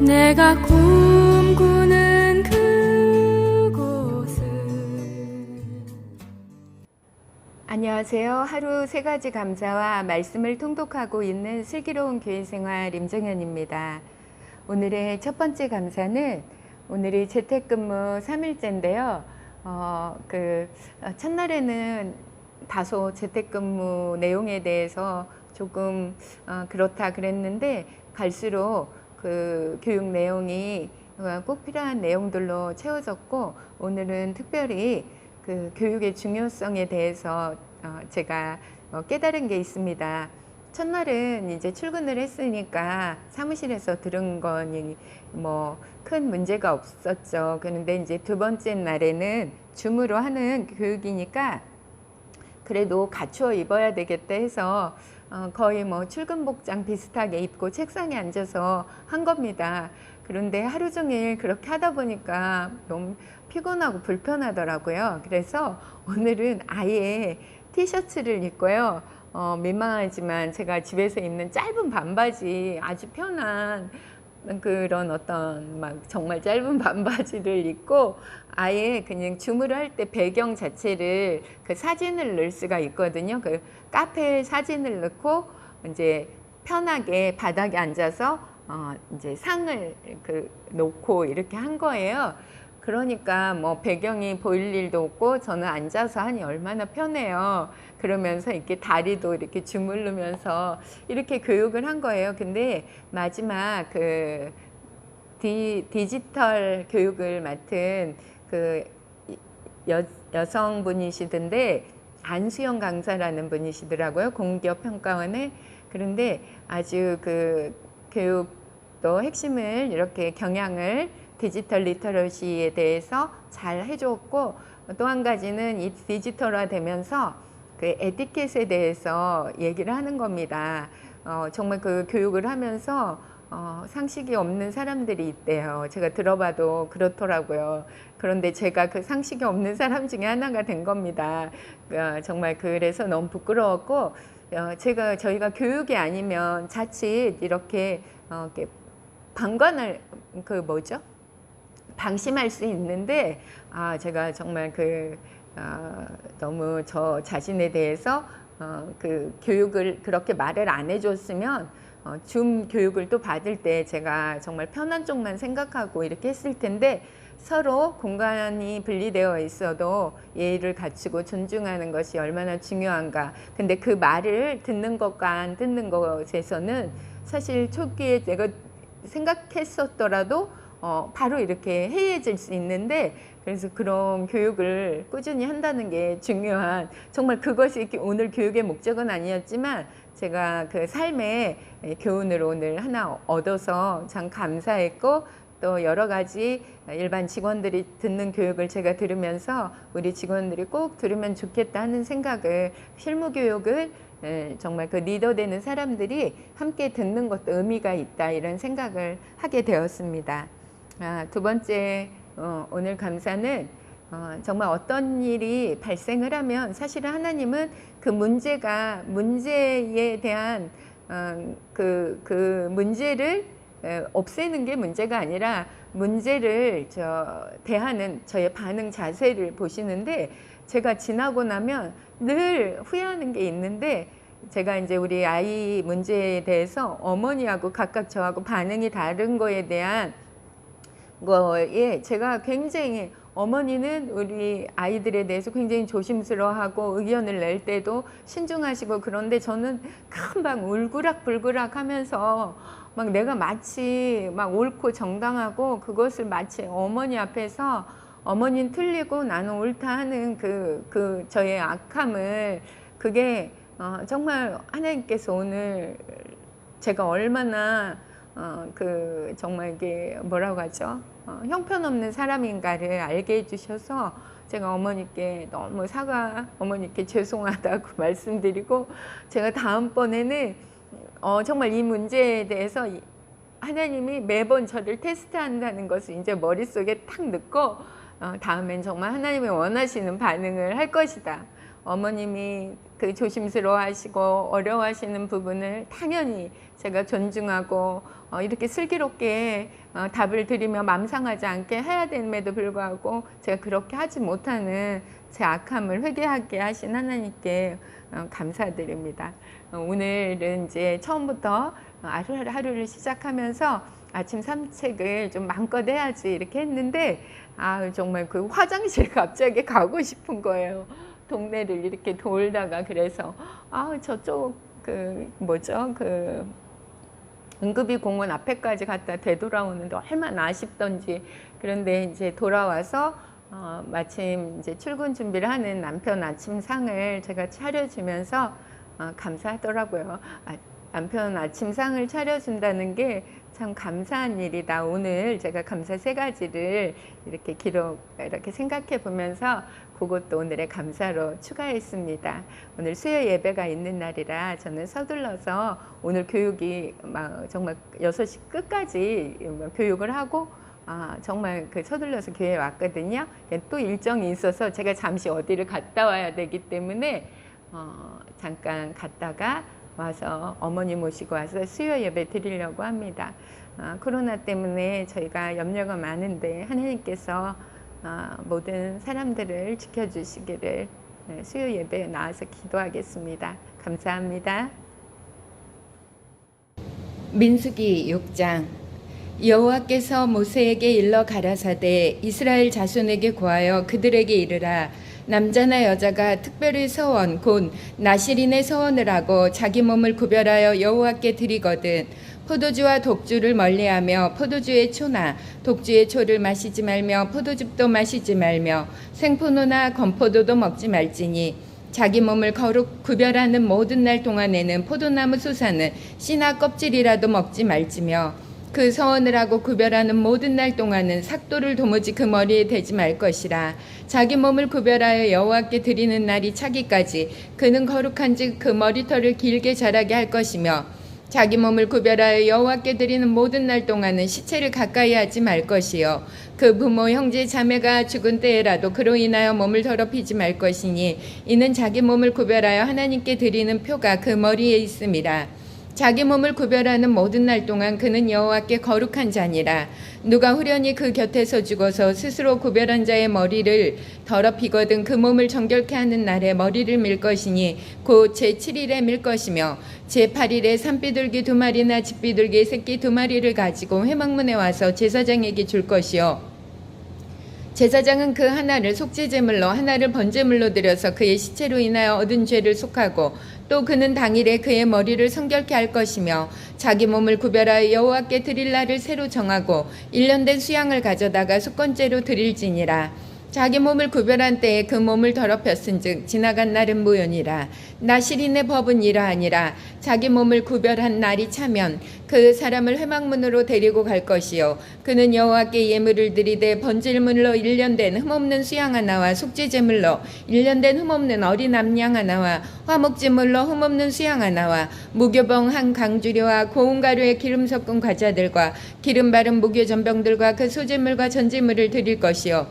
내가 꿈꾸는 그곳은. 안녕하세요. 하루 3가지 감사와 말씀을 통독하고 있는 슬기로운 교회생활 임정현입니다. 오늘의 첫 번째 감사는 오늘이 재택근무 3일째인데요. 첫날에는 다소 재택근무 내용에 대해서 조금 그렇다 그랬는데 갈수록 그 교육 내용이 꼭 필요한 내용들로 채워졌고, 오늘은 특별히 그 교육의 중요성에 대해서 제가 깨달은 게 있습니다. 첫날은 이제 출근을 했으니까 사무실에서 들은 거니 뭐 큰 문제가 없었죠. 그런데 이제 두 번째 날에는 줌으로 하는 교육이니까 그래도 갖추어 입어야 되겠다 해서 거의 뭐 출근 복장 비슷하게 입고 책상에 앉아서 한 겁니다. 그런데 하루 종일 그렇게 하다 보니까 너무 피곤하고 불편하더라고요. 그래서 오늘은 아예 티셔츠를 입고요. 민망하지만 제가 집에서 입는 짧은 반바지, 아주 편한 그런 어떤 막 정말 짧은 반바지를 입고 아예 그냥 줌을 할 때 배경 자체를 그 사진을 넣을 수가 있거든요. 그 카페 사진을 넣고 이제 편하게 바닥에 앉아서 이제 상을 놓고 이렇게 한 거예요. 그러니까 뭐 배경이 보일 일도 없고 저는 앉아서 하니 얼마나 편해요. 그러면서 이렇게 다리도 이렇게 주물르면서 이렇게 교육을 한 거예요. 근데 마지막 그 디지털 교육을 맡은 그 여성분이시던데 안수영 강사라는 분이시더라고요. 공기업 평가원에. 그런데 아주 그 교육도 핵심을 이렇게 경향을 디지털 리터러시에 대해서 잘 해줬고, 또 한 가지는 이 디지털화 되면서 그 에티켓에 대해서 얘기를 하는 겁니다. 정말 그 교육을 하면서 상식이 없는 사람들이 있대요. 제가 들어봐도 그렇더라고요. 그런데 제가 그 상식이 없는 사람 중에 하나가 된 겁니다. 정말 그래서 너무 부끄러웠고, 저희가 교육이 아니면 자칫 이렇게 방관을 방심할 수 있는데, 제가 정말 너무 저 자신에 대해서 그 교육을 그렇게 말을 안 해줬으면 줌 교육을 또 받을 때 제가 정말 편한 쪽만 생각하고 이렇게 했을 텐데, 서로 공간이 분리되어 있어도 예의를 갖추고 존중하는 것이 얼마나 중요한가. 근데 그 말을 듣는 것과 안 듣는 것에서는 사실 초기에 내가 생각했었더라도 바로 이렇게 해이해질 수 있는데, 그래서 그런 교육을 꾸준히 한다는 게 중요한, 정말 그것이 이렇게 오늘 교육의 목적은 아니었지만 제가 그 삶의 교훈을 오늘 하나 얻어서 참 감사했고, 또 여러 가지 일반 직원들이 듣는 교육을 제가 들으면서 우리 직원들이 꼭 들으면 좋겠다 하는 생각을, 실무 교육을 정말 그 리더 되는 사람들이 함께 듣는 것도 의미가 있다, 이런 생각을 하게 되었습니다. 두 번째 오늘 감사는 정말 어떤 일이 발생을 하면 사실은 하나님은 그 문제에 대한 그 문제를 없애는 게 문제가 아니라 문제를 대하는 저의 반응 자세를 보시는데, 제가 지나고 나면 늘 후회하는 게 있는데, 제가 이제 우리 아이 문제에 대해서 어머니하고 각각 저하고 반응이 다른 거에 대한 거에 제가 굉장히, 어머니는 우리 아이들에 대해서 굉장히 조심스러워하고 의견을 낼 때도 신중하시고, 그런데 저는 금방 울그락불그락 하면서 막 내가 마치 막 옳고 정당하고 그것을 마치 어머니 앞에서 어머니는 틀리고 나는 옳다 하는 그 저의 악함을, 그게 정말 하나님께서 오늘 제가 얼마나 정말 이게 뭐라고 하죠? 형편없는 사람인가를 알게 해주셔서 제가 어머니께 너무 어머니께 죄송하다고 말씀드리고, 제가 다음번에는 정말 이 문제에 대해서 하나님이 매번 저를 테스트한다는 것을 이제 머릿속에 탁 넣고, 다음엔 정말 하나님이 원하시는 반응을 할 것이다. 어머님이 그 조심스러워하시고 어려워하시는 부분을 당연히 제가 존중하고 이렇게 슬기롭게 답을 드리며 맘 상하지 않게 해야 됨에도 불구하고 제가 그렇게 하지 못하는 제 악함을 회개하게 하신 하나님께 감사드립니다. 오늘은 이제 처음부터 하루를 시작하면서 아침 산책을 좀 마음껏 해야지 이렇게 했는데 정말 그 화장실 갑자기 가고 싶은 거예요. 동네를 이렇게 돌다가. 그래서 저쪽 그 응급이 공원 앞에까지 갔다 되돌아오는데 얼마나 아쉽던지. 그런데 이제 돌아와서 마침 이제 출근 준비를 하는 남편 아침상을 제가 차려주면서 감사하더라고요. 남편 아침상을 차려준다는 게 참 감사한 일이다. 오늘 제가 감사 3가지를 이렇게 생각해 보면서 그것도 오늘의 감사로 추가했습니다. 오늘 수요 예배가 있는 날이라 저는 서둘러서 오늘 교육이 정말 6시 끝까지 교육을 하고 정말 서둘러서 교회에 왔거든요. 또 일정이 있어서 제가 잠시 어디를 갔다 와야 되기 때문에 잠깐 갔다가 와서 어머니 모시고 와서 수요 예배 드리려고 합니다. 코로나 때문에 저희가 염려가 많은데 하나님께서 모든 사람들을 지켜주시기를 수요 예배에 나와서 기도하겠습니다. 감사합니다. 민수기 6장. 여호와께서 모세에게 일러 가라사대 이스라엘 자손에게 고하여 그들에게 이르라. 남자나 여자가 특별히 서원 곧 나실인의 서원을 하고 자기 몸을 구별하여 여호와께 드리거든 포도주와 독주를 멀리하며 포도주의 초나 독주의 초를 마시지 말며 포도즙도 마시지 말며 생포도나 건포도도 먹지 말지니 자기 몸을 거룩 구별하는 모든 날 동안에는 포도나무 수사는 씨나 껍질이라도 먹지 말지며 그 서원을 하고 구별하는 모든 날 동안은 삭도를 도무지 그 머리에 대지 말 것이라. 자기 몸을 구별하여 여호와께 드리는 날이 차기까지 그는 거룩한즉 그 머리털을 길게 자라게 할 것이며 자기 몸을 구별하여 여호와께 드리는 모든 날 동안은 시체를 가까이 하지 말 것이요 그 부모 형제 자매가 죽은 때에라도 그로 인하여 몸을 더럽히지 말 것이니 이는 자기 몸을 구별하여 하나님께 드리는 표가 그 머리에 있음이라. 자기 몸을 구별하는 모든 날 동안 그는 여호와께 거룩한 자니라. 누가 후련히 그 곁에서 죽어서 스스로 구별한 자의 머리를 더럽히거든 그 몸을 정결케 하는 날에 머리를 밀 것이니 곧 제7일에 밀 것이며 제8일에 산비둘기 2마리나 집비둘기 새끼 2마리를 가지고 회막문에 와서 제사장에게 줄 것이요 제사장은 그 하나를 속죄제물로 하나를 번제물로 드려서 그의 시체로 인하여 얻은 죄를 속하고 또 그는 당일에 그의 머리를 성결케 할 것이며 자기 몸을 구별하여 여호와께 드릴 날을 새로 정하고 1년 된 수양을 가져다가 속건제로 드릴지니라. 자기 몸을 구별한 때에 그 몸을 더럽혔은즉 지나간 날은 무효니라. 나실인의 법은 이러하니라. 자기 몸을 구별한 날이 차면 그 사람을 회막문으로 데리고 갈 것이요 그는 여호와께 예물을 드리되 번제물로 1년 된 흠없는 수양 하나와 속죄제물로 1년 된 흠없는 어린 암양 하나와 화목제물로 흠없는 수양 하나와 무교병 한 강주리와 고운 가루에 기름 섞은 과자들과 기름 바른 무교 전병들과 그 소제물과 전제물을 드릴 것이요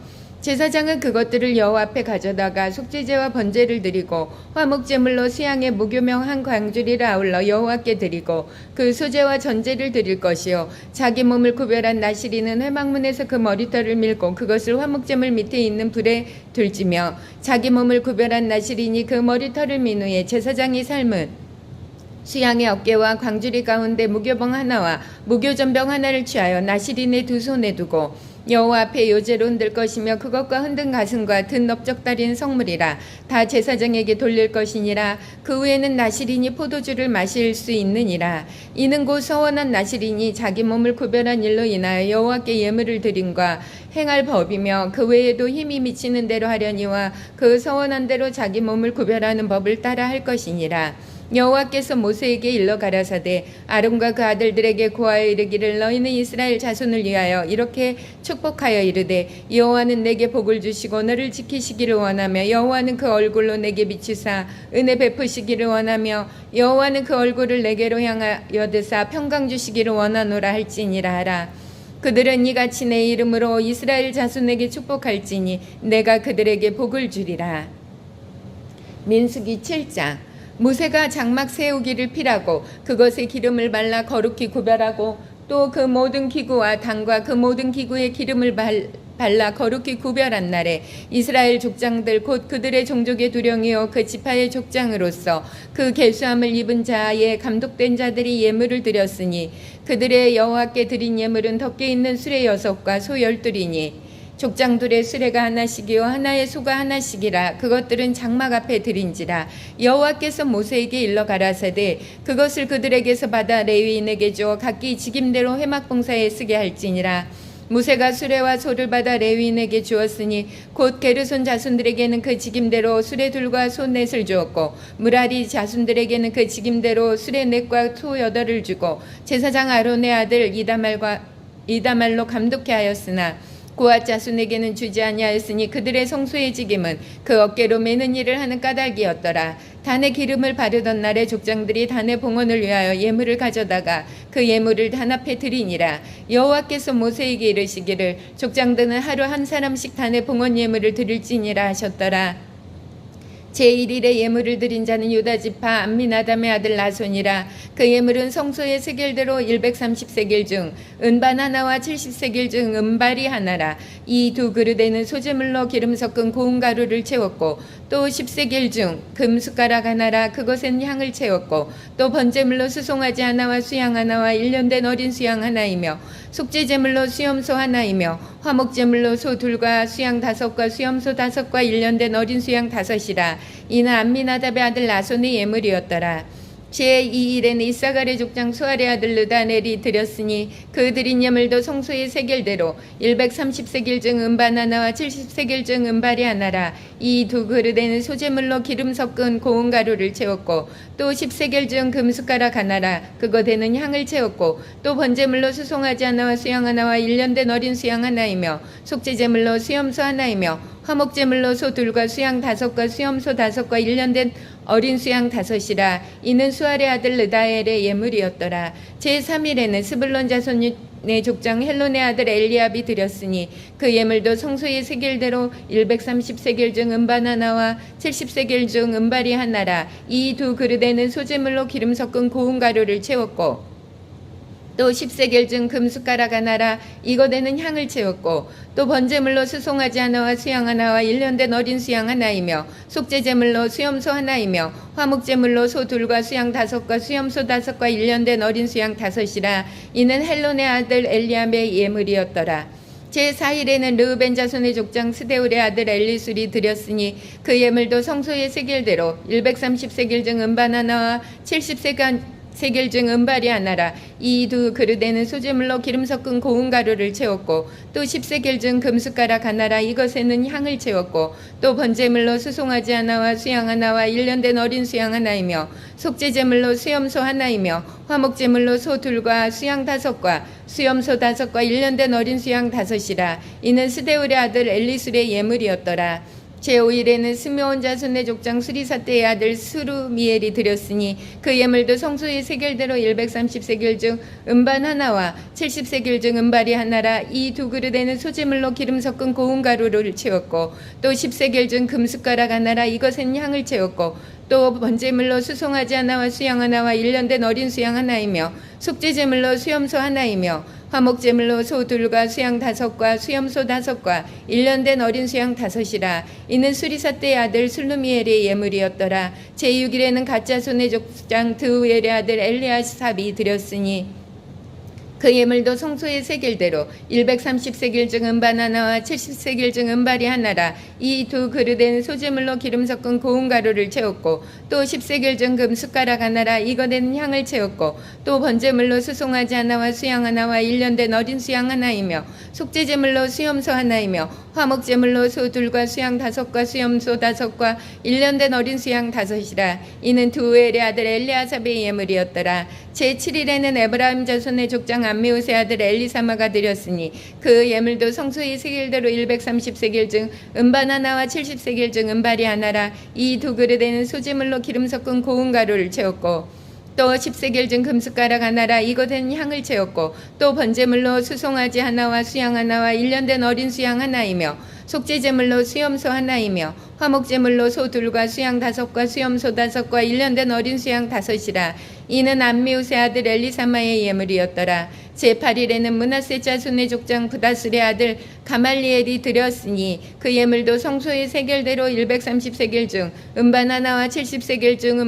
제사장은 그것들을 여호와 앞에 가져다가 속죄제와 번제를 드리고 화목제물로 수양의 무교명 한 광주리를 아울러 여호와께 드리고 그 소제와 전제를 드릴 것이요 자기 몸을 구별한 나실인은 회막문에서 그 머리털을 밀고 그것을 화목제물 밑에 있는 불에 들지며 자기 몸을 구별한 나실인이 그 머리털을 민 후에 제사장이 삶은 수양의 어깨와 광주리 가운데 무교병 하나와 무교전병 하나를 취하여 나실인의 2손에 두고 여호와 앞에 요제로 흔들 것이며 그것과 흔든 가슴과 든 넓적다리는 성물이라 다 제사장에게 돌릴 것이니라. 그 후에는 나실인이 포도주를 마실 수 있느니라. 이는 곧 서원한 나실인이 자기 몸을 구별한 일로 인하여 여호와께 예물을 드림과 행할 법이며 그 외에도 힘이 미치는 대로 하려니와 그 서원한 대로 자기 몸을 구별하는 법을 따라 할 것이니라. 여호와께서 모세에게 일러 가라사대 아론과 그 아들들에게 고하여 이르기를 너희는 이스라엘 자손을 위하여 이렇게 축복하여 이르되 여호와는 내게 복을 주시고 너를 지키시기를 원하며 여호와는 그 얼굴로 내게 비추사 은혜 베푸시기를 원하며 여호와는 그 얼굴을 내게로 향하여 드사 평강 주시기를 원하노라 할지니라 하라. 그들은 이같이 내 이름으로 이스라엘 자손에게 축복할지니 내가 그들에게 복을 주리라. 민수기 7장. 모세가 장막 세우기를 피라고 그것에 기름을 발라 거룩히 구별하고 또 그 모든 기구와 당과 그 모든 기구에 기름을 발라 거룩히 구별한 날에 이스라엘 족장들 곧 그들의 종족의 두령이요 그 지파의 족장으로서 그 계수함을 입은 자의 감독된 자들이 예물을 드렸으니 그들의 여호와께 드린 예물은 덮개 있는 수레 6과 소 12이니 족장들의 수레가 하나씩이요 하나의 소가 하나씩이라 그것들은 장막 앞에 드린지라 여호와께서 모세에게 일러 가라사대 그것을 그들에게서 받아 레위인에게 주어 각기 직임대로 회막봉사에 쓰게 할지니라. 모세가 수레와 소를 받아 레위인에게 주었으니 곧 게르손 자손들에게는 그 직임대로 수레 둘과 소 넷을 주었고 무라리 자손들에게는 그 직임대로 수레 넷과 소 8을 주고 제사장 아론의 아들 이다말로 감독케 하였으나 고앗 자손에게는 주지 아니하였으니 그들의 성소의 직임은 그 어깨로 매는 일을 하는 까닭이었더라. 단에 기름을 바르던 날에 족장들이 단의 봉헌을 위하여 예물을 가져다가 그 예물을 단 앞에 드리니라. 여호와께서 모세에게 이르시기를 족장들은 하루 한 사람씩 단의 봉헌 예물을 드릴지니라 하셨더라. 제1일에 예물을 드린 자는 유다지파 암미나담의 아들 나손이라. 그 예물은 성소의 세겔대로 130세겔 중 은반 하나와 70세겔 중 은발이 하나라. 이 두 그릇에는 소재물로 기름 섞은 고운 가루를 채웠고 또 10세겔 중 금숟가락 하나라. 그것엔 향을 채웠고 또 번제물로 수송아지 하나와 수양 하나와 1년 된 어린 수양 하나이며 속죄제물로 수염소 하나이며 화목제물로 소 2과 수양 5과 수염소 5과 1년 된 어린 수양 5이라. 이는 암미나답의 아들 나손의 예물이었더라. 제2일에는 이사갈의 족장 수알의 아들 르다넬이 드렸으니 그 드린 예물도 성소의 세겔대로 130세겔 중 은반 하나와 70세겔 중 은발이 하나라. 이 두 그릇에는 소재물로 기름 섞은 고운 가루를 채웠고 또 10세겔 중 금숟가락 하나라. 그것에는 향을 채웠고 또 번제물로 수송아지 하나와 수양 하나와 1년 된 어린 수양 하나이며 속죄제물로 수염소 하나이며 화목제물로 소 2과 수양 5과 수염소 5과 1년 된 어린 수양 5이라. 이는 수알의 아들 르다엘의 예물이었더라. 제3일에는 스불론 자손의 족장 헬론의 아들 엘리압이 드렸으니 그 예물도 성소의 세겔대로 130세겔 중 은반 하나와 70세겔 중 은발이 하나라. 이 두 그릇에는 소재물로 기름 섞은 고운 가루를 채웠고 또 10세겔 중 금숟가락 하나라. 이것에는 향을 채웠고 또 번제물로 수송아지 하나와 수양 하나와 1년 된 어린 수양 하나이며 속죄제물로 수염소 하나이며 화목제물로 소 2과 수양 5과 수염소 5과 1년 된 어린 수양 5이라. 이는 헬론의 아들 엘리암의 예물이었더라. 제4일에는 르우벤 자손의 족장 스데울의 아들 엘리술이 드렸으니 그 예물도 성소의 세겔대로 130세겔 중 은반 하나와 70세겔 중 은발이 하나라. 이 두 그릇에는 소재물로 기름 섞은 고운 가루를 채웠고 또 10세겔 중 금숟가락 하나라. 이것에는 향을 채웠고 또 번제물로 수송아지 하나와 수양 하나와 1년 된 어린 수양 하나이며 속죄제물로 수염소 하나이며 화목제물로 소 2과 수양 5과 수염소 5과 1년 된 어린 수양 5이라. 이는 스데울의 아들 엘리술의 예물이었더라. 제5일에는 스므온 자손의 족장 수리사떼의 아들 스루미엘이 드렸으니 그 예물도 성소의 세겔대로 130세겔 중 은반 하나와 70세겔 중 은발이 하나라. 이 두 그릇에는 소재물로 기름 섞은 고운 가루를 채웠고 또 10세겔 중 금숟가락 하나라. 이것은 향을 채웠고 또 번제물로 수송아지 하나와 수양 하나와 1년 된 어린 수양 하나이며 속죄제물로 수염소 하나이며 화목제물로 소 2과 수양 5과 수염소 5과 1년 된 어린 수양 5이라. 이는 수리사떼의 아들 술루미엘의 예물이었더라. 제6일에는 갓자손의 족장 드우엘의 아들 엘리아삽이 드렸으니 그 예물도 성소의 세겔대로 130세겔 중 은반 하나와 70세겔 중 은발이 하나라. 이 두 그릇에는 소재물로 기름 섞은 고운 가루를 채웠고 또 10세겔 중 금숟가락 하나라. 이것에는 향을 채웠고 또 번제물로 수송아지 하나와 수양 하나와 1년 된 어린 수양 하나이며 속죄제물로 수염소 하나이며 화목제물로 소 2과 수양 5과 수염소 5과 1년 된 어린 수양 5이라. 이는 두엘의 아들 엘리아삽의 예물이었더라. 제7일에는 에브라임 자손의 족장 암미우스의 아들 엘리사마가 드렸으니 그 예물도 성소의 세겔대로 130세겔 중 은반 하나와 70세겔 중 은발이 하나라. 이 두 그릇에는 소재물로 기름 섞은 고운 가루를 채웠고 또 10세겔 중 금숟가락 하나라. 이것에는 향을 채웠고 또 번제물로 수송아지 하나와 수양 하나와 1년 된 어린 수양 하나이며 속죄제물로 수염소 하나이며 화목제물로 소 둘과 수양 5과 수염소 5과 1년 된 어린 수양 5이라. 이는 암미우스의 아들 엘리사마의 예물이었더라. 제8일에는 므낫세 자손의 족장 부다술의 아들 가말리엘이 드렸으니 그 예물도 성소의 세겔대로 130세겔 중 음반 하나와 70세겔 중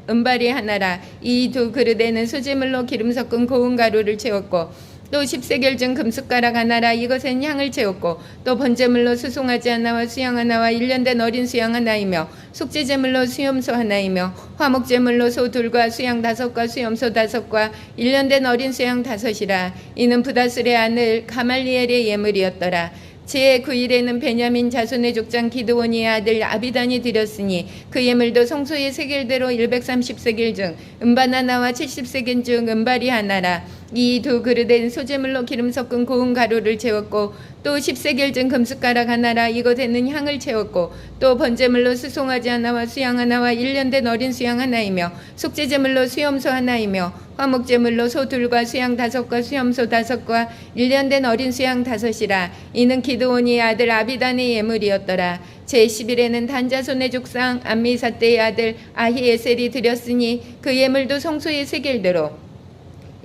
은발이 하나라. 이 두 그릇에는 소제물로 기름 섞은 고운 가루를 채웠고 또 10세겔 중 금숟가락 하나라. 이것엔 향을 채웠고 또 번제물로 수송아지 하나와 수양 하나와 1년 된 어린 수양 하나이며 속죄제물로 수염소 하나이며 화목제물로 소 둘과 수양 5과 수염소 5과 1년 된 어린 수양 5이라. 이는 부다술의 아들 가말리엘의 예물이었더라. 제9일에는 베냐민 자손의 족장 기드온이의 아들 아비단이 드렸으니 그 예물도 성소의 세겔대로 130세겔 중 음반 하나와 70세겔 중 은발이 하나라. 이 두 그릇엔 소제물로 기름 섞은 고운 가루를 채웠고 또 10세겔 중 금숟가락 하나라. 이것에는 향을 채웠고 또 번제물로 수송아지 하나와 수양 하나와 1년 된 어린 수양 하나이며 속죄제물로 수염소 하나이며 화목제물로 소 둘과 수양 5과 수염소 5과 1년 된 어린 수양 5이라. 이는 기드온이의 아들 아비단의 예물이었더라. 제10일에는 단자손의 족상 암미사떼의 아들 아히에셀이 드렸으니 그 예물도 성소의 세겔대로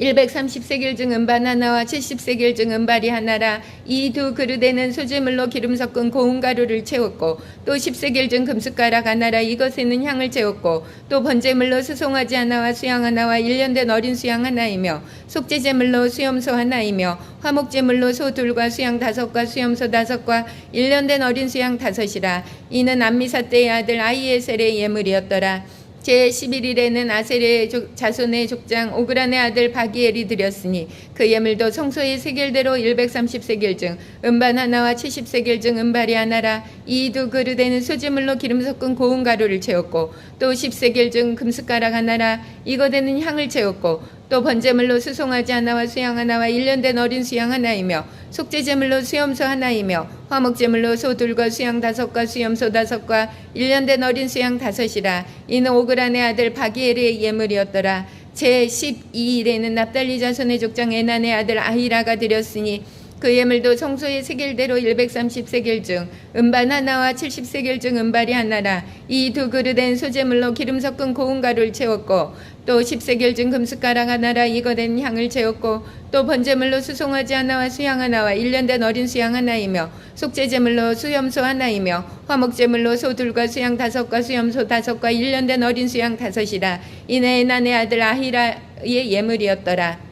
130세겔 중 음반 하나와 70세겔 중 은발이 하나라. 이 두 그릇에는 소제물로 기름 섞은 고운 가루를 채웠고 또 10세겔 중 금숟가락 하나라. 이것에는 향을 채웠고 또 번제물로 수송아지 하나와 수양 하나와 1년 된 어린 수양 하나이며 속죄제물로 수염소 하나이며 화목제물로 소 둘과 수양 5과 수염소 5과 1년 된 어린 수양 5이라. 이는 암미사떼의 아들 아히에셀의 예물이었더라. 제11일에는 아셀의 자손의 족장 오그란의 아들 바기엘이 드렸으니 그 예물도 성소의 세겔대로 130세겔 중 음반 하나와 70세겔 중 은발이 하나라. 이 두 그릇에는 소제물로 기름 섞은 고운 가루를 채웠고 또 10세겔 중 금숟가락 하나라. 이것에는 향을 채웠고 또 번제물로 수송아지 하나와 수양 하나와 1년 된 어린 수양 하나이며 속죄제물로 수염소 하나이며 화목제물로 소 둘과 수양 5과 수염소 5과 1년 된 어린 수양 5이라. 이는 오그란의 아들 바기엘의 예물이었더라. 제12일에는 납달리 자손의 족장 에난의 아들 아히라가 드렸으니 그 예물도 성소의 세겔대로 130세겔 중 음반 하나와 70세겔 중 은발이 하나라. 이 두 그릇엔 소제물로 기름 섞은 고운 가루를 채웠고 또 10세겔 중 금숟가락 하나라. 이것엔 향을 채웠고 또 번제물로 수송아지 하나와 수양 하나와 1년 된 어린 수양 하나이며 속죄제물로 수염소 하나이며 화목제물로 소 둘과 수양 5과 수염소 5과 1년 된 어린 수양 5이라. 이는 에난의 아들 아히라의 예물이었더라.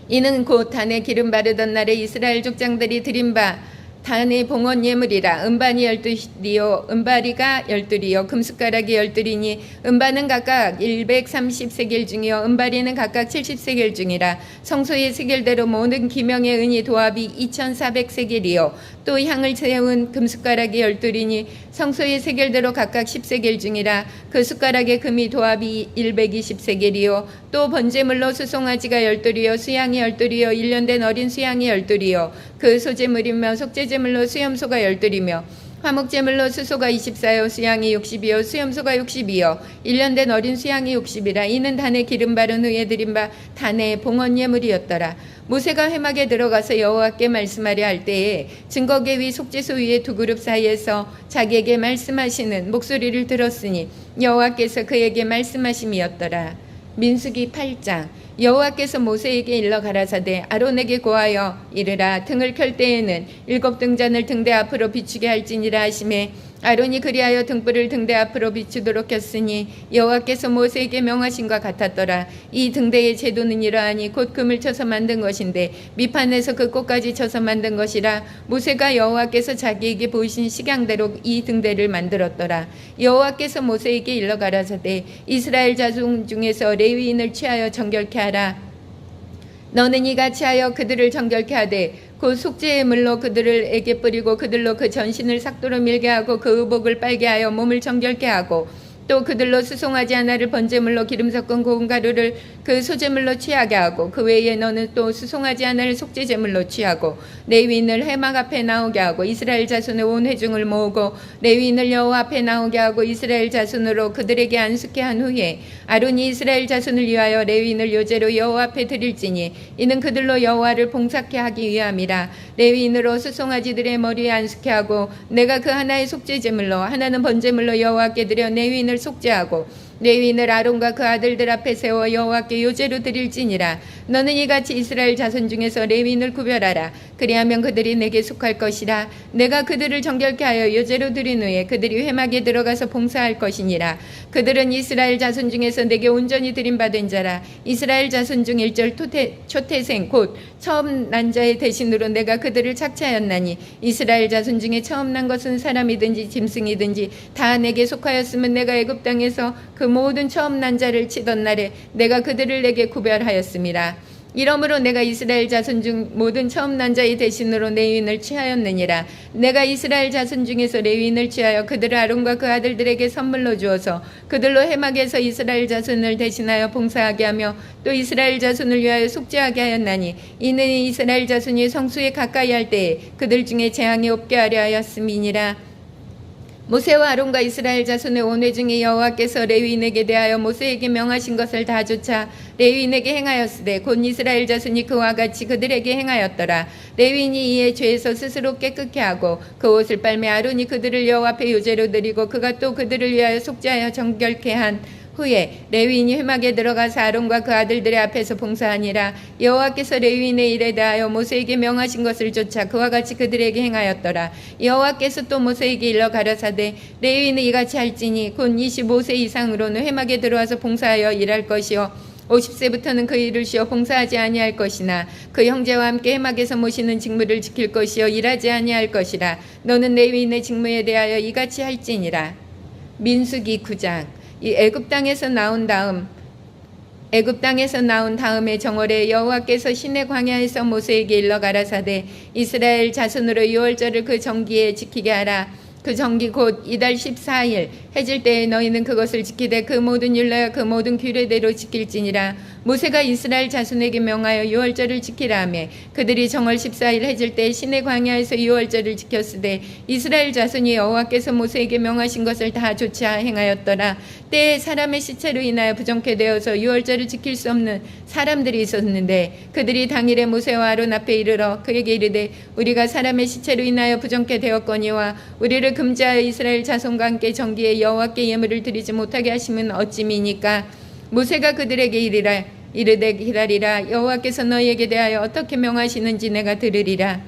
이는 곧 단에 기름 바르던 날에 이스라엘 족장들이 드린 바 단의 봉헌 예물이라. 음반이 12리요 은발이가 12리요 금숟가락이 12리니 음반은 각각 130세겔 중이요 은발이는 각각 70세겔 중이라. 성소의 세겔대로 모든 기명의 은이 도합이 2400세겔이요 또 향을 채운 금숟가락이 12리니 성소의 세겔대로 각각 10세겔 중이라. 그 숟가락의 금이 도합이 120세겔이요 또 번제물로 수송아지가 12리요 수양이 12리요 1년 된 어린 수양이 12리요 그 소제물이며 속죄제물로 수염소가 12이며 화목제물로 수소가 24요 수양이 60이요 수염소가 60이요 1년 된 어린 수양이 60이라. 이는 단에 기름 바른 후에 드린 바 단의 봉헌 예물이었더라. 모세가 회막에 들어가서 여호와께 말씀하려 할 때에 증거계 위 속죄소 위에 두 그룹 사이에서 자기에게 말씀하시는 목소리를 들었으니 여호와께서 그에게 말씀하심이었더라. 민수기 8장. 여호와께서 모세에게 일러 가라사대 아론에게 고하여 이르라. 등을 켤 때에는 7 등잔을 등대 앞으로 비추게 할지니라 하시매 아론이 그리하여 등불을 등대 앞으로 비추도록 켰으니 여호와께서 모세에게 명하신과 같았더라. 이 등대의 제도는 이러하니 곧 금을 쳐서 만든 것인데 밑판에서 그 꽃까지 쳐서 만든 것이라. 모세가 여호와께서 자기에게 보이신 식양대로 이 등대를 만들었더라. 여호와께서 모세에게 일러 가라사대 이스라엘 자손 중에서 레위인을 취하여 정결케 하라. 너는 이같이 하여 그들을 정결케 하되 곧 속죄의 물로 그들에게 뿌리고 그들로 그 전신을 삭도로 밀게 하고 그 의복을 빨게 하여 몸을 정결케 하고 또 그들로 수송하지 않아를 번제물로 기름 섞은 고운 가루를 그 소제물로 취하게 하고 그 외에 너는 또 수송하지 않을 속죄제물로 취하고 레위인을 회막 앞에 나오게 하고 이스라엘 자손의 온 회중을 모으고 레위인을 여호와 앞에 나오게 하고 이스라엘 자손으로 그들에게 안수케 한 후에 아론이 이스라엘 자손을 위하여 레위인을 요제로 여호와 앞에 드릴지니 이는 그들로 여호와를 봉사케 하기 위함이라. 레위인으로 수송아지들의 머리에 안수케 하고 내가 그 하나의 속죄제물로 하나는 번제물로 여호와께 드려 레위인을 속죄하고 레위인을 아론과 그 아들들 앞에 세워 여호와께 요제로 드릴지니라. 너는 이같이 이스라엘 자손 중에서 레위인을 구별하라. 그리하면 그들이 내게 속할 것이라. 내가 그들을 정결케 하여 요제로 드린 후에 그들이 회막에 들어가서 봉사할 것이니라. 그들은 이스라엘 자손 중에서 내게 온전히 드림받은 자라. 이스라엘 자손 중 일절 초태생 곧 처음 난 자의 대신으로 내가 그들을 착취하였나니 이스라엘 자손 중에 처음 난 것은 사람이든지 짐승이든지 다 내게 속하였으면 내가 애굽 땅에서 그 모든 처음 난 자를 치던 날에 내가 그들을 내게 구별하였음이라. 이러므로 내가 이스라엘 자손 중 모든 처음 난 자의 대신으로 레위인을 취하였느니라. 내가 이스라엘 자손 중에서 레위인을 취하여 그들을 아론과 그 아들들에게 선물로 주어서 그들로 해막에서 이스라엘 자손을 대신하여 봉사하게 하며 또 이스라엘 자손을 위하여 속죄하게 하였나니 이는 이스라엘 자손이 성수에 가까이 할 때에 그들 중에 재앙이 없게 하려 하였음이니라. 모세와 아론과 이스라엘 자손의 온 회중이 여호와께서 레위인에게 대하여 모세에게 명하신 것을 다 좇아 레위인에게 행하였으되 곧 이스라엘 자손이 그와 같이 그들에게 행하였더라. 레위인이 이에 죄에서 스스로 깨끗게 하고 그 옷을 빨매 아론이 그들을 여호와 앞에 요제로 드리고 그가 또 그들을 위하여 속죄하여 정결케 한 후에 레위인이 회막에 들어가서 아론과 그 아들들의 앞에서 봉사하니라. 여호와께서 레위인의 일에 대하여 모세에게 명하신 것을 좇아 그와 같이 그들에게 행하였더라. 여호와께서 또 모세에게 일러 가라사대 레위인은 이같이 할지니 곧 25세 이상으로는 회막에 들어와서 봉사하여 일할 것이요 50세부터는 그 일을 쉬어 봉사하지 아니할 것이나 그 형제와 함께 회막에서 모시는 직무를 지킬 것이요 일하지 아니할 것이라. 너는 레위인의 직무에 대하여 이같이 할지니라. 민수기 9장. 이 애굽 땅에서 나온 다음에 정월에 여호와께서 시내 광야에서 모세에게 일러 가라사대 이스라엘 자손으로 유월절을 그 정기에 지키게 하라. 그 정기 곧 이달 14일 해질 때에 너희는 그것을 지키되 그 모든 율례와 그 모든 규례대로 지킬지니라. 모세가 이스라엘 자손에게 명하여 유월절을 지키라 하며 그들이 정월 14일 해질 때 시내 광야에서 유월절을 지켰으되 이스라엘 자손이 여호와께서 모세에게 명하신 것을 다 좇아 행하였더라. 때에 사람의 시체로 인하여 부정케 되어서 유월절을 지킬 수 없는 사람들이 있었는데 그들이 당일에 모세와 아론 앞에 이르러 그에게 이르되 우리가 사람의 시체로 인하여 부정케 되었거니와 우리를 금지하여 이스라엘 자손과 함께 정기에 여호와께 예물을 드리지 못하게 하시면 어찌미니까. 모세가 그들에게 이르되 기다리라. 여호와께서 너희에게 대하여 어떻게 명하시는지 내가 들으리라.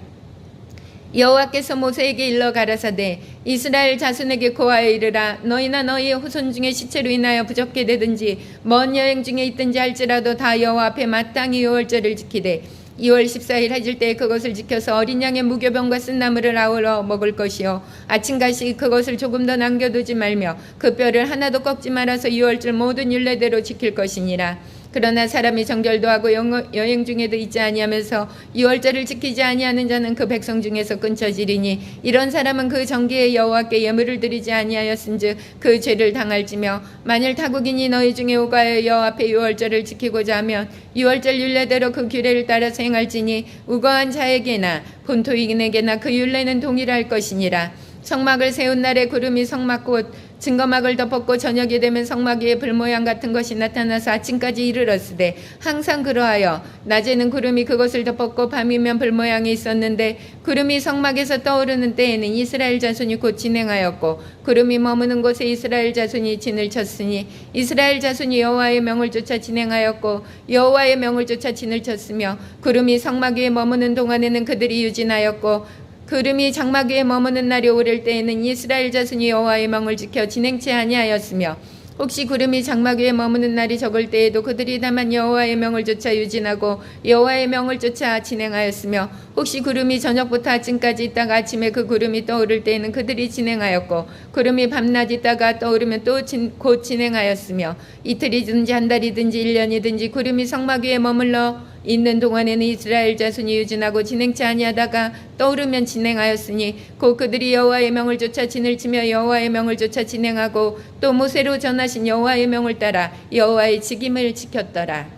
여호와께서 모세에게 일러 가라사대 이스라엘 자손에게 고하여 이르라. 너희나 너희의 후손 중에 시체로 인하여 부족게 되든지 먼 여행 중에 있든지 할지라도 다 여호와 앞에 마땅히 유월절을 지키되 2월 14일 해질 때에 그것을 지켜서 어린 양의 무교병과 쓴나물을 아우러 먹을 것이요 아침가시 그것을 조금 더 남겨두지 말며 그 뼈를 하나도 꺾지 말아서 2월절 모든 율례대로 지킬 것이니라. 그러나 사람이 정결도 하고 여행 중에도 있지 아니하면서 2월절을 지키지 아니하는 자는 그 백성 중에서 끊쳐지리니 이런 사람은 그 정기에 여호와께 예물을 드리지 아니하였은즉 그 죄를 당할지며 만일 타국인이 너희 중에 오가여 여호와 앞에 6월절을 지키고자 하면 6월절 율례대로 그 규례를 따라서 행할지니 우거한 자에게나 본토인에게나 그 율례는 동일할 것이니라. 성막을 세운 날에 구름이 성막 곧 증거막을 덮었고 저녁이 되면 성막 위에 불모양 같은 것이 나타나서 아침까지 이르렀으되 항상 그러하여 낮에는 구름이 그것을 덮었고 밤이면 불모양이 있었는데 구름이 성막에서 떠오르는 때에는 이스라엘 자손이 곧 진행하였고 구름이 머무는 곳에 이스라엘 자손이 진을 쳤으니 이스라엘 자손이 여호와의 명을 쫓아 진행하였고 여호와의 명을 쫓아 진을 쳤으며 구름이 성막 위에 머무는 동안에는 그들이 유진하였고 구름이 장막 위에 머무는 날이 오를 때에는 이스라엘 자손이 여호와의 명을 지켜 진행치 아니하였으며 혹시 구름이 장막 위에 머무는 날이 적을 때에도 그들이 다만 여호와의 명을 쫓아 유진하고 여호와의 명을 쫓아 진행하였으며 혹시 구름이 저녁부터 아침까지 있다가 아침에 그 구름이 떠오를 때에는 그들이 진행하였고 구름이 밤낮 있다가 떠오르면 또 곧 진행하였으며 이틀이든지 한 달이든지 1년이든지 구름이 성막 위에 머물러 있는 동안에는 이스라엘 자손이 유진하고 진행치 아니하다가 떠오르면 진행하였으니 곧 그들이 여호와의 명을 쫓아 진을 치며 여호와의 명을 쫓아 진행하고 또 모세로 전하신 여호와의 명을 따라 여호와의 직임을 지켰더라.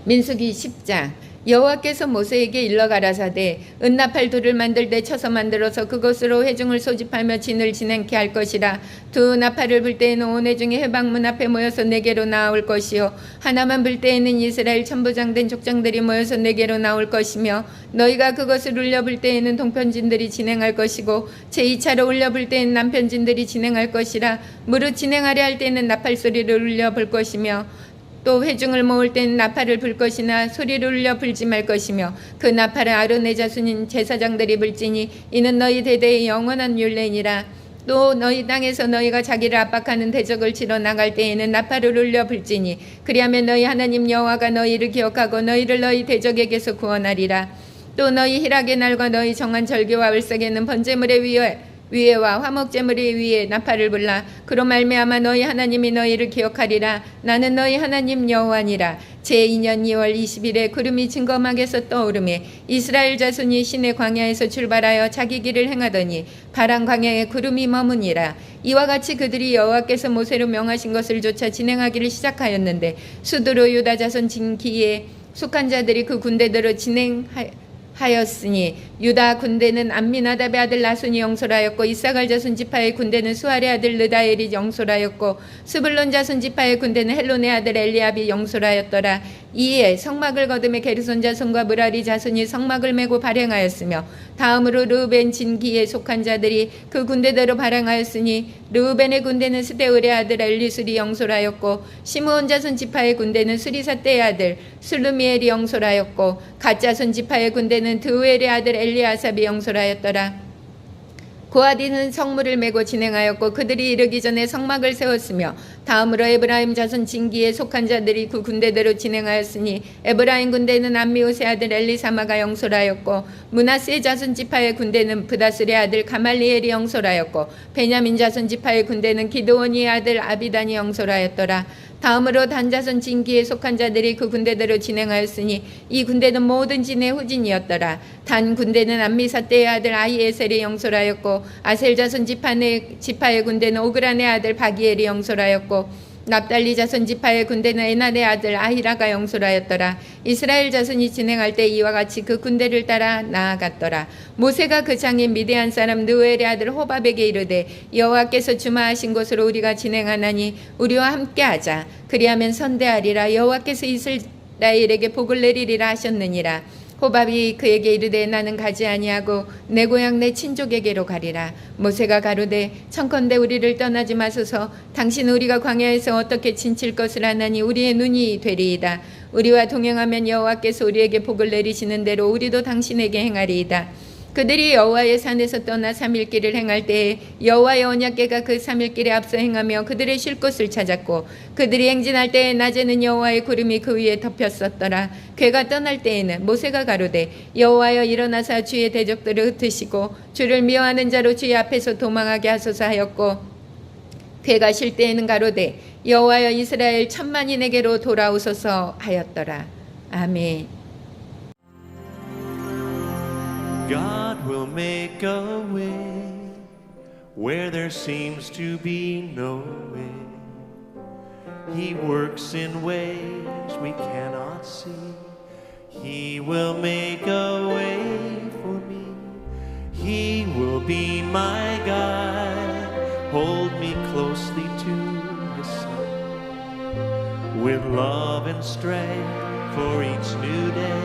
민수기 10장. 여호와께서 모세에게 일러 가라사대 은나팔 돌을 만들 때 쳐서 만들어서 그것으로 회중을 소집하며 진을 진행케 할 것이라. 두 나팔을 불 때에는 온 회중이 회방문 앞에 모여서 내게로 나올 것이요 하나만 불 때에는 이스라엘 천부장된 족장들이 모여서 내게로 나올 것이며 너희가 그것을 울려 불 때에는 동편진들이 진행할 것이고 제2차로 울려 불 때에는 남편진들이 진행할 것이라. 무릇 진행하려 할 때에는 나팔 소리를 울려 불 것이며 또 회중을 모을 때는 나팔을 불 것이나 소리를 울려 불지 말 것이며 그 나팔을 아론의 자손인 제사장들이 불지니 이는 너희 대대의 영원한 율례니라. 또 너희 땅에서 너희가 자기를 압박하는 대적을 치러 나갈 때에는 나팔을 울려 불지니 그리하면 너희 하나님 여호와가 너희를 기억하고 너희를 너희 대적에게서 구원하리라. 또 너희 희락의 날과 너희 정한 절기와 을색에는 번제물의 위에와 화목제물의 위에 나팔을 불라. 그로 말미암아 너희 하나님이 너희를 기억하리라. 나는 너희 하나님 여호와니라. 제2년 2월 20일에 구름이 증거막에서 떠오르매 이스라엘 자손이 시내 광야에서 출발하여 자기 길을 행하더니 파란 광야에 구름이 머무니라. 이와 같이 그들이 여호와께서 모세로 명하신 것을 쫓아 진행하기를 시작하였는데 수두로 유다 자손 진기에 속한 자들이 그 군대대로 하였으니 유다 군대는 암미나답의 아들 나손이 영솔하였고 이사갈 자손 지파의 군대는 수알의 아들 느다엘이 영솔하였고 스불론 자손 지파의 군대는 헬론의 아들 엘리압이 영솔하였더라. 이에 성막을 거두며 게르손 자손과 무라리 자손이 성막을 메고 발행하였으며 다음으로 르우벤 진기에 속한 자들이 그 군대대로 발행하였으니 르우벤의 군대는 스데울의 아들 엘리술이 영솔하였고 시므온 자손 지파의 군대는 수리사떼의 아들 술루미엘이 영솔하였고 갓 자손 지파의 군대는 드우엘의 아들 엘리아삽이 영솔하였더라. 고아디는 성물을 메고 진행하였고 그들이 이르기 전에 성막을 세웠으며 다음으로 에브라임 자손 진기에 속한 자들이 그 군대대로 진행하였으니 에브라임 군대는 암미우스의 아들 엘리사마가 영솔하였고 므낫세 자손 지파의 군대는 브다슬의 아들 가말리엘이 영솔하였고 베냐민 자손 지파의 군대는 기드온이의 아들 아비단이 영솔하였더라. 다음으로 단 자손 진기에 속한 자들이 그 군대대로 진행하였으니 이 군대는 모든 진의 후진이었더라. 단 군대는 암미사떼의 아들 아히에셀이 영솔하였고 아셀 자손 지파의 군대는 오그란의 아들 바기엘이 영솔하였고 납달리 자손 지파의 군대는 에난의 아들 아히라가 영솔하였더라. 이스라엘 자손이 진행할 때 이와 같이 그 군대를 따라 나아갔더라. 모세가 그 장인 미디안 사람 느웰의 아들 호밥에게 이르되 여호와께서 주마하신 곳으로 우리가 진행하나니 우리와 함께하자. 그리하면 선대하리라. 여호와께서 이스라엘에게 복을 내리리라 하셨느니라. 호밥이 그에게 이르되 나는 가지 아니하고 내 고향 내 친족에게로 가리라. 모세가 가로되 청컨대 우리를 떠나지 마소서. 당신 우리가 광야에서 어떻게 진칠 것을 하나니 우리의 눈이 되리이다. 우리와 동행하면 여호와께서 우리에게 복을 내리시는 대로 우리도 당신에게 행하리이다. 그들이 여호와의 산에서 떠나 3일 길을 행할 때에 여호와의 언약궤가 그 3일 길에 앞서 행하며 그들의 쉴 곳을 찾았고 그들이 행진할 때에 낮에는 여호와의 구름이 그 위에 덮였었더라. 궤가 떠날 때에는 모세가 가로되 여호와여 일어나사 주의 대적들을 흩으시고 주를 미워하는 자로 주의 앞에서 도망하게 하소서 하였고 궤가 쉴 때에는 가로되 여호와여 이스라엘 10,000만인에게로 돌아오소서 하였더라. 아멘. God will make a way where there seems to be no way. He works in ways we cannot see. He will make a way for me. He will be my guide. Hold me closely to his side with love and strength for each new day.